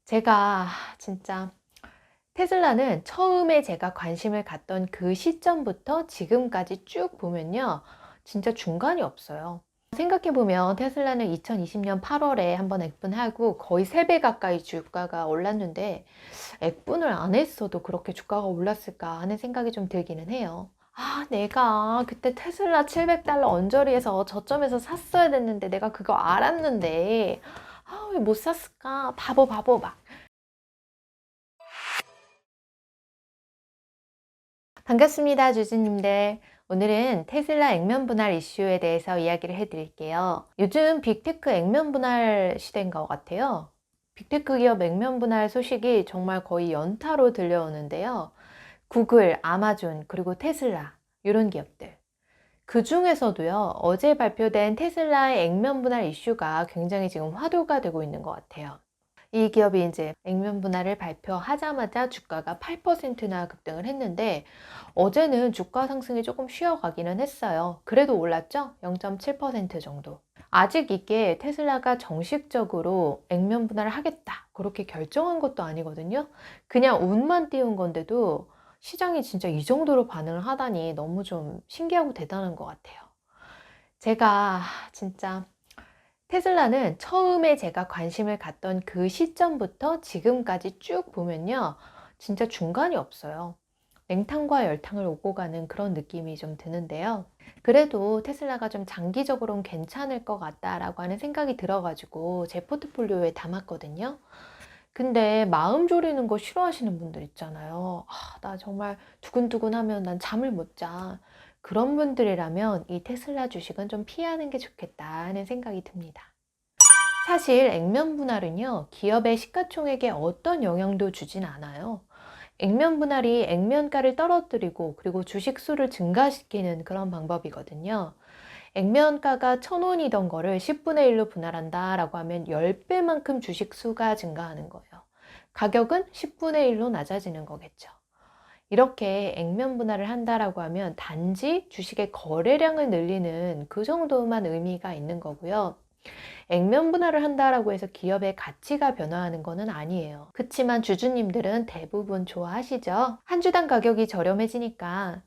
제가 진짜 테슬라는 처음에 제가 관심을 갖던 그 시점부터 지금까지 쭉 보면요. 진짜 중간이 없어요. 생각해보면 테슬라는 2020년 8월에 한번 액분하고 거의 3배 가까이 주가가 올랐는데 액분을 안 했어도 그렇게 주가가 올랐을까 하는 생각이 좀 들기는 해요. 내가 그때 테슬라 700달러 언저리에서 저점에서 샀어야 됐는데 내가 그거 알았는데 왜 못 샀을까? 바보 막. 반갑습니다, 주주님들. 오늘은 테슬라 액면 분할 이슈에 대해서 이야기를 해드릴게요. 요즘 빅테크 액면 분할 시대인 것 같아요. 빅테크 기업 액면 분할 소식이 정말 거의 연타로 들려오는데요. 구글, 아마존, 그리고 테슬라, 이런 기업들. 그 중에서도요, 어제 발표된 테슬라의 액면 분할 이슈가 굉장히 지금 화두가 되고 있는 것 같아요. 이 기업이 이제 액면 분할을 발표하자마자 주가가 8%나 급등을 했는데 어제는 주가 상승이 조금 쉬어가기는 했어요. 그래도 올랐죠? 0.7% 정도. 아직 이게 테슬라가 정식적으로 액면 분할을 하겠다 그렇게 결정한 것도 아니거든요. 그냥 운만 띄운 건데도 시장이 진짜 이 정도로 반응을 하다니 너무 좀 신기하고 대단한 것 같아요. 제가 진짜 테슬라는 처음에 제가 관심을 갖던 그 시점부터 지금까지 쭉 보면요. 진짜 중간이 없어요. 냉탕과 열탕을 오고 가는 그런 느낌이 좀 드는데요. 그래도 테슬라가 좀 장기적으로는 괜찮을 것 같다라고 하는 생각이 들어가지고 제 포트폴리오에 담았거든요. 근데 마음 졸이는 거 싫어하시는 분들 있잖아요. 나 정말 두근두근 하면 난 잠을 못 자. 그런 분들이라면 이 테슬라 주식은 좀 피하는 게 좋겠다 하는 생각이 듭니다. 사실 액면 분할은요, 기업의 시가총액에 어떤 영향도 주진 않아요. 액면 분할이 액면가를 떨어뜨리고 그리고 주식 수를 증가시키는 그런 방법이거든요. 액면가가 1,000원이던 거를 10분의 1로 분할한다 라고 하면 10배만큼 주식 수가 증가하는 거예요. 가격은 10분의 1로 낮아지는 거겠죠. 이렇게 액면 분할을 한다라고 하면 단지 주식의 거래량을 늘리는 그 정도만 의미가 있는 거고요. 액면 분할을 한다라고 해서 기업의 가치가 변화하는 것은 아니에요. 그렇지만 주주님들은 대부분 좋아하시죠? 한 주당 가격이 저렴해지니까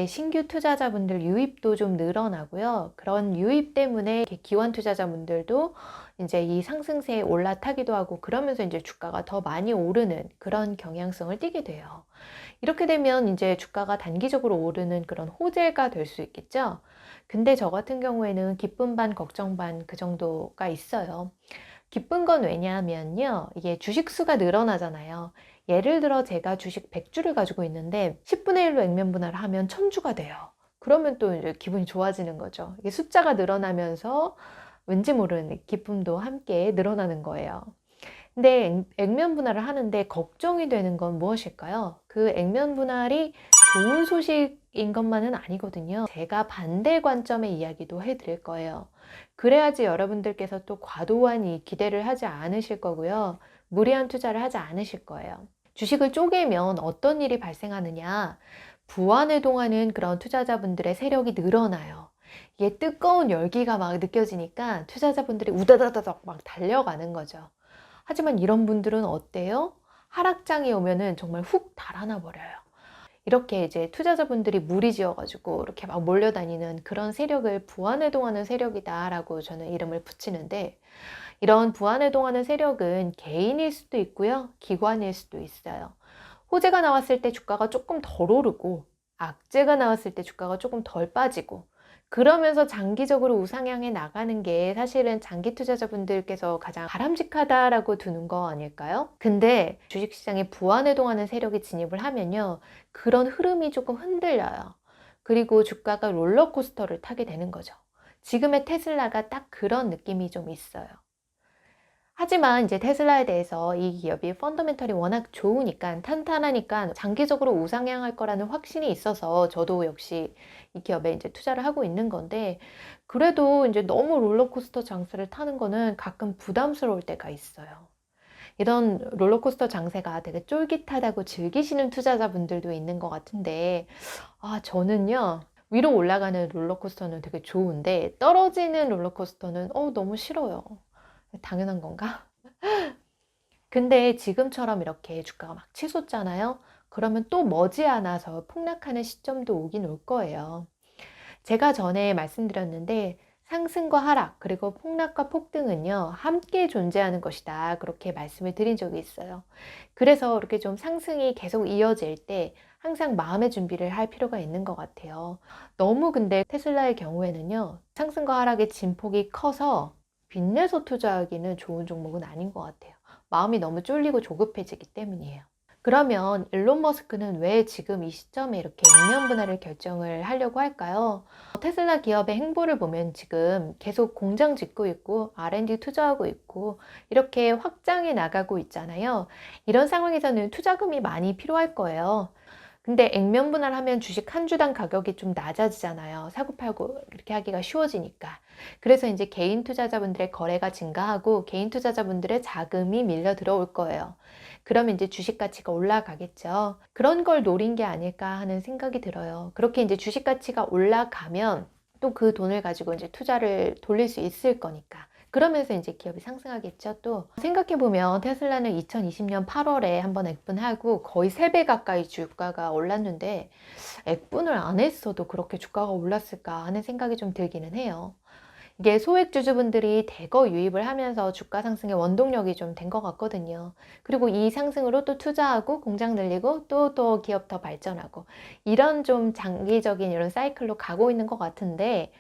신규 투자자분들 유입도 좀 늘어나고요. 그런 유입 때문에 기관 투자자분들도 이제 이 상승세에 올라타기도 하고 그러면서 이제 주가가 더 많이 오르는 그런 경향성을 띠게 돼요. 이렇게 되면 이제 주가가 단기적으로 오르는 그런 호재가 될 수 있겠죠. 근데 저 같은 경우에는 기쁨 반 걱정 반 그 정도가 있어요. 기쁜 건 왜냐하면요. 이게 주식 수가 늘어나잖아요. 예를 들어 제가 주식 100주를 가지고 있는데 10분의 1로 액면 분할을 하면 1000주가 돼요. 그러면 또 이제 기분이 좋아지는 거죠. 이게 숫자가 늘어나면서 왠지 모르는 기쁨도 함께 늘어나는 거예요. 근데 액면 분할을 하는데 걱정이 되는 건 무엇일까요? 그 액면 분할이 좋은 소식인 것만은 아니거든요. 제가 반대 관점의 이야기도 해드릴 거예요. 그래야지 여러분들께서 또 과도한 이 기대를 하지 않으실 거고요. 무리한 투자를 하지 않으실 거예요. 주식을 쪼개면 어떤 일이 발생하느냐? 부안을 동하는 그런 투자자분들의 세력이 늘어나요. 이게 뜨거운 열기가 막 느껴지니까 투자자분들이 우다다다닥 막 달려가는 거죠. 하지만 이런 분들은 어때요? 하락장이 오면은 정말 훅 달아나 버려요. 이렇게 이제 투자자분들이 무리지어가지고 이렇게 막 몰려다니는 그런 세력을 부안해동하는 세력이다라고 저는 이름을 붙이는데, 이런 부안해동하는 세력은 개인일 수도 있고요, 기관일 수도 있어요. 호재가 나왔을 때 주가가 조금 덜 오르고 악재가 나왔을 때 주가가 조금 덜 빠지고 그러면서 장기적으로 우상향해 나가는 게 사실은 장기 투자자분들께서 가장 바람직하다라고 두는 거 아닐까요? 근데 주식시장에 부안해동하는 세력이 진입을 하면요, 그런 흐름이 조금 흔들려요. 그리고 주가가 롤러코스터를 타게 되는 거죠. 지금의 테슬라가 딱 그런 느낌이 좀 있어요. 하지만 이제 테슬라에 대해서 이 기업이 펀더멘털이 워낙 좋으니까 탄탄하니까 장기적으로 우상향할 거라는 확신이 있어서 저도 역시 이 기업에 이제 투자를 하고 있는 건데, 그래도 이제 너무 롤러코스터 장세를 타는 거는 가끔 부담스러울 때가 있어요. 이런 롤러코스터 장세가 되게 쫄깃하다고 즐기시는 투자자분들도 있는 것 같은데, 저는요, 위로 올라가는 롤러코스터는 되게 좋은데 떨어지는 롤러코스터는 너무 싫어요. 당연한 건가? 근데 지금처럼 이렇게 주가가 막 치솟잖아요. 그러면 또 머지않아서 폭락하는 시점도 오긴 올 거예요. 제가 전에 말씀드렸는데 상승과 하락 그리고 폭락과 폭등은요 함께 존재하는 것이다, 그렇게 말씀을 드린 적이 있어요. 그래서 이렇게 좀 상승이 계속 이어질 때 항상 마음의 준비를 할 필요가 있는 것 같아요. 너무 근데 테슬라의 경우에는요 상승과 하락의 진폭이 커서 빚내서 투자하기는 좋은 종목은 아닌 것 같아요. 마음이 너무 쫄리고 조급해지기 때문이에요. 그러면 일론 머스크는 왜 지금 이 시점에 이렇게 액면 분할을 결정을 하려고 할까요? 테슬라 기업의 행보를 보면 지금 계속 공장 짓고 있고 R&D 투자하고 있고 이렇게 확장해 나가고 있잖아요. 이런 상황에서는 투자금이 많이 필요할 거예요. 근데 액면 분할하면 주식 한 주당 가격이 좀 낮아지잖아요. 사고팔고 이렇게 하기가 쉬워지니까. 그래서 이제 개인 투자자분들의 거래가 증가하고 개인 투자자분들의 자금이 밀려 들어올 거예요. 그러면 이제 주식 가치가 올라가겠죠. 그런 걸 노린 게 아닐까 하는 생각이 들어요. 그렇게 이제 주식 가치가 올라가면 또 그 돈을 가지고 이제 투자를 돌릴 수 있을 거니까. 그러면서 이제 기업이 상승하겠죠. 또 생각해보면 테슬라는 2020년 8월에 한번 액분하고 거의 3배 가까이 주가가 올랐는데 액분을 안 했어도 그렇게 주가가 올랐을까 하는 생각이 좀 들기는 해요. 이게 소액 주주분들이 대거 유입을 하면서 주가 상승의 원동력이 좀 된 것 같거든요. 그리고 이 상승으로 또 투자하고 공장 늘리고 또 기업 더 발전하고 이런 좀 장기적인 이런 사이클로 가고 있는 것 같은데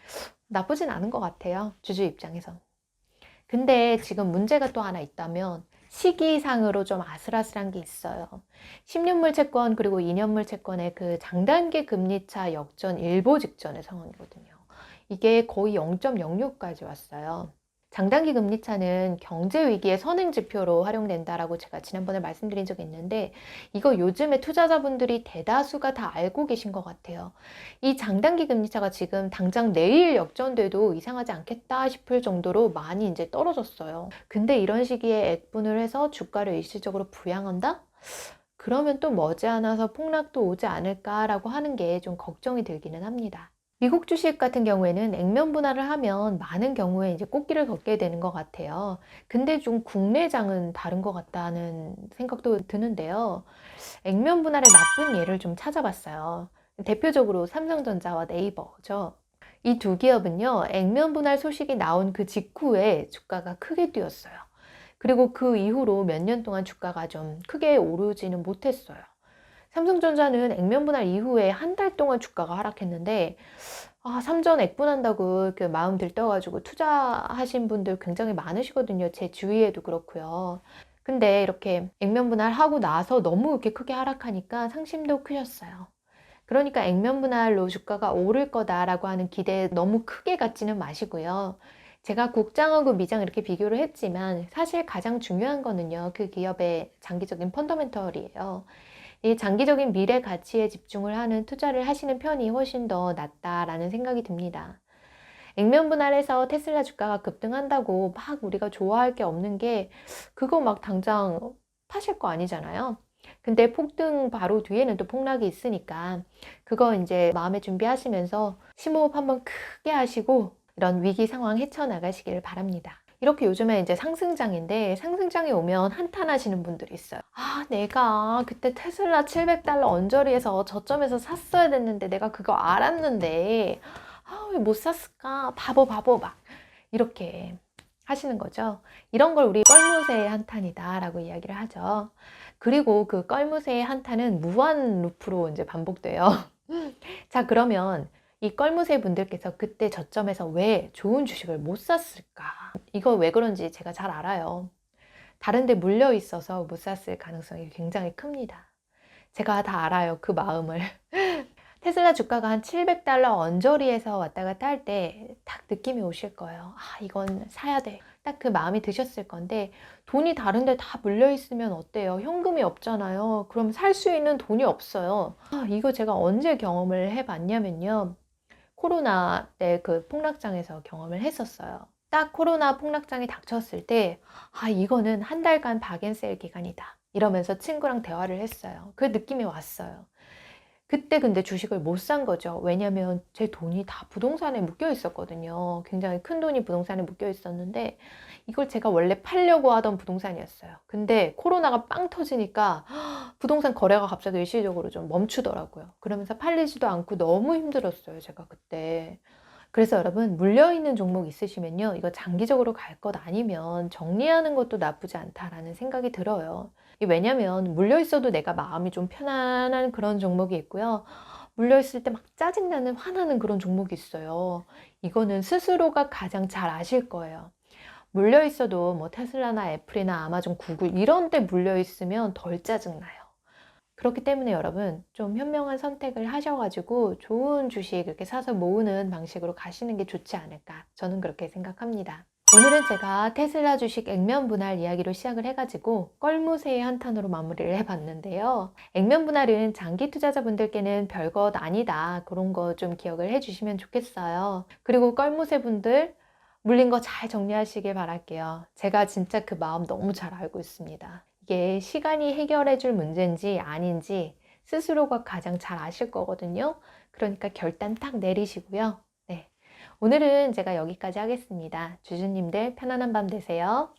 나쁘진 않은 것 같아요. 주주 입장에선. 근데 지금 문제가 또 하나 있다면 시기상으로 좀 아슬아슬한 게 있어요. 10년물 채권 그리고 2년물 채권의 그 장단기 금리차 역전 일보 직전의 상황이거든요. 이게 거의 0.06까지 왔어요. 장단기 금리차는 경제 위기의 선행 지표로 활용된다라고 제가 지난번에 말씀드린 적이 있는데 이거 요즘에 투자자분들이 대다수가 다 알고 계신 것 같아요. 이 장단기 금리차가 지금 당장 내일 역전돼도 이상하지 않겠다 싶을 정도로 많이 이제 떨어졌어요. 근데 이런 시기에 액분을 해서 주가를 일시적으로 부양한다? 그러면 또 머지않아서 폭락도 오지 않을까라고 하는 게 좀 걱정이 들기는 합니다. 미국 주식 같은 경우에는 액면 분할을 하면 많은 경우에 이제 꽃길을 걷게 되는 것 같아요. 근데 좀 국내장은 다른 것 같다는 생각도 드는데요. 액면 분할의 나쁜 예를 좀 찾아봤어요. 대표적으로 삼성전자와 네이버죠. 이 두 기업은요, 액면 분할 소식이 나온 그 직후에 주가가 크게 뛰었어요. 그리고 그 이후로 몇 년 동안 주가가 좀 크게 오르지는 못했어요. 삼성전자는 액면 분할 이후에 한 달 동안 주가가 하락했는데 삼전 액분한다고 그 마음 들떠가지고 투자하신 분들 굉장히 많으시거든요. 제 주위에도 그렇고요. 근데 이렇게 액면 분할하고 나서 너무 이렇게 크게 하락하니까 상심도 크셨어요. 그러니까 액면 분할로 주가가 오를 거다라고 하는 기대에 너무 크게 갖지는 마시고요. 제가 국장하고 미장 이렇게 비교를 했지만 사실 가장 중요한 거는요, 그 기업의 장기적인 펀더멘털이에요. 이 장기적인 미래 가치에 집중을 하는 투자를 하시는 편이 훨씬 더 낫다라는 생각이 듭니다. 액면 분할해서 테슬라 주가가 급등한다고 막 우리가 좋아할 게 없는 게 그거 막 당장 파실 거 아니잖아요. 근데 폭등 바로 뒤에는 또 폭락이 있으니까 그거 이제 마음에 준비하시면서 심호흡 한번 크게 하시고 이런 위기 상황 헤쳐나가시기를 바랍니다. 이렇게 요즘에 이제 상승장인데 상승장이 오면 한탄하시는 분들이 있어요. 내가 그때 테슬라 700달러 언저리에서 저점에서 샀어야 됐는데 내가 그거 알았는데 왜 못 샀을까? 바보 막 이렇게 하시는 거죠. 이런 걸 우리 껄무새의 한탄이다 라고 이야기를 하죠. 그리고 그 껄무새의 한탄은 무한 루프로 이제 반복돼요. 자, 그러면 이 껄무새 분들께서 그때 저점에서 왜 좋은 주식을 못 샀을까? 이거 왜 그런지 제가 잘 알아요. 다른 데 물려 있어서 못 샀을 가능성이 굉장히 큽니다. 제가 다 알아요, 그 마음을. 테슬라 주가가 한 700달러 언저리에서 왔다 갔다 할 때 딱 느낌이 오실 거예요. 이건 사야 돼. 딱 그 마음이 드셨을 건데 돈이 다른 데 다 물려 있으면 어때요? 현금이 없잖아요. 그럼 살 수 있는 돈이 없어요. 이거 제가 언제 경험을 해봤냐면요. 코로나 때 그 폭락장에서 경험을 했었어요. 딱 코로나 폭락장이 닥쳤을 때 이거는 한 달간 박앤셀 기간이다 이러면서 친구랑 대화를 했어요. 그 느낌이 왔어요. 그때 근데 주식을 못 산 거죠. 왜냐면 제 돈이 다 부동산에 묶여 있었거든요. 굉장히 큰 돈이 부동산에 묶여 있었는데 이걸 제가 원래 팔려고 하던 부동산이었어요. 근데 코로나가 빵 터지니까 부동산 거래가 갑자기 일시적으로 좀 멈추더라고요. 그러면서 팔리지도 않고 너무 힘들었어요, 제가 그때. 그래서 여러분, 물려있는 종목 있으시면요, 이거 장기적으로 갈 것 아니면 정리하는 것도 나쁘지 않다라는 생각이 들어요. 이게 왜냐면 물려있어도 내가 마음이 좀 편안한 그런 종목이 있고요. 물려있을 때 막 짜증나는, 화나는 그런 종목이 있어요. 이거는 스스로가 가장 잘 아실 거예요. 물려있어도 뭐 테슬라나 애플이나 아마존, 구글 이런 데 물려있으면 덜 짜증나요. 그렇기 때문에 여러분, 좀 현명한 선택을 하셔가지고 좋은 주식 이렇게 사서 모으는 방식으로 가시는 게 좋지 않을까, 저는 그렇게 생각합니다. 오늘은 제가 테슬라 주식 액면 분할 이야기로 시작을 해가지고 껄무새의 한탄으로 마무리를 해봤는데요. 액면 분할은 장기 투자자분들께는 별것 아니다, 그런 거 좀 기억을 해주시면 좋겠어요. 그리고 껄무새 분들 물린 거 잘 정리하시길 바랄게요. 제가 진짜 그 마음 너무 잘 알고 있습니다. 이게 시간이 해결해 줄 문제인지 아닌지 스스로가 가장 잘 아실 거거든요. 그러니까 결단 딱 내리시고요. 네. 오늘은 제가 여기까지 하겠습니다. 주주님들 편안한 밤 되세요.